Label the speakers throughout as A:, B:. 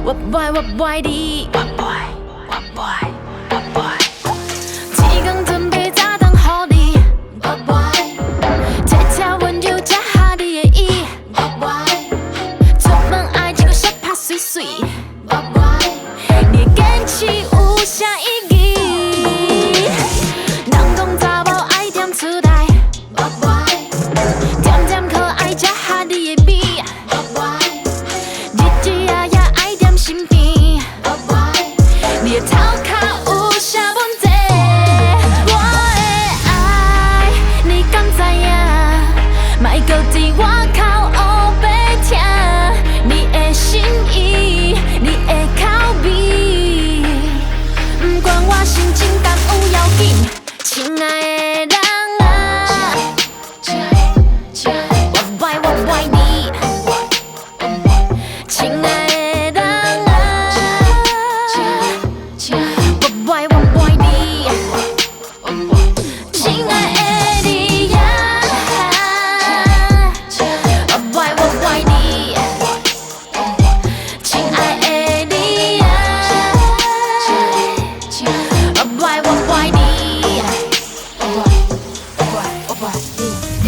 A: 我不爱，我不爱你。我不爱，我不爱，我不爱。天公准备炸弹给你。我不爱。这条温柔加下你的意。我不爱。出门爱一个小拍水水。我不爱。你的坚持有啥意义？人讲查某爱点出代。我不爱。点点可爱加下你的美。我不爱。日日夜夜爱点身边。我不爱。你的头壳有啥问题？我的爱，你敢知影？莫搁伫我口黑白听，你的心意，你的口味，不管我心情敢有要紧，亲爱的人啊，我不爱，我不爱你，亲爱的人啊，我不爱，我不爱你，亲爱的你呀，我不爱，我不爱你，亲爱的你呀，我不爱，我不爱你，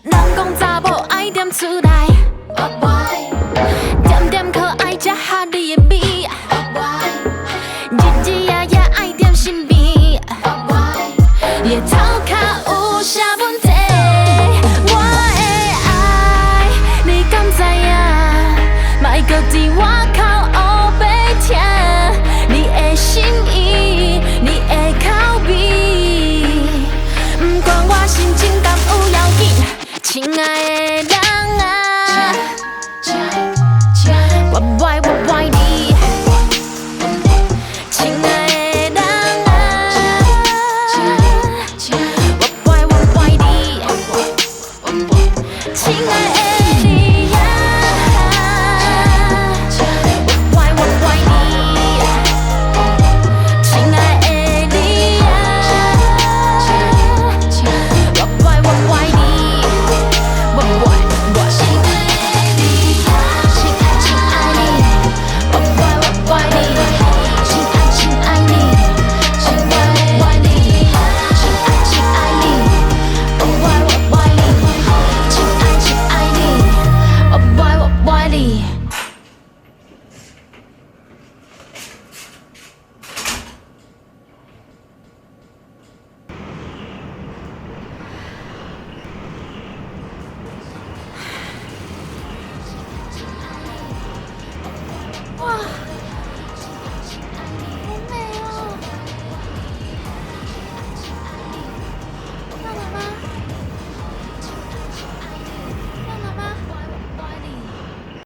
A: 人讲查某爱点出代，我不爱，点点可爱加下你的美，我不爱，日日夜夜爱点身边，我不爱，你的头壳有啥问题？我的爱，你敢知影？莫搁伫我口黑白听，你的心意，你的口味，不管我心情敢有要紧，亲爱的。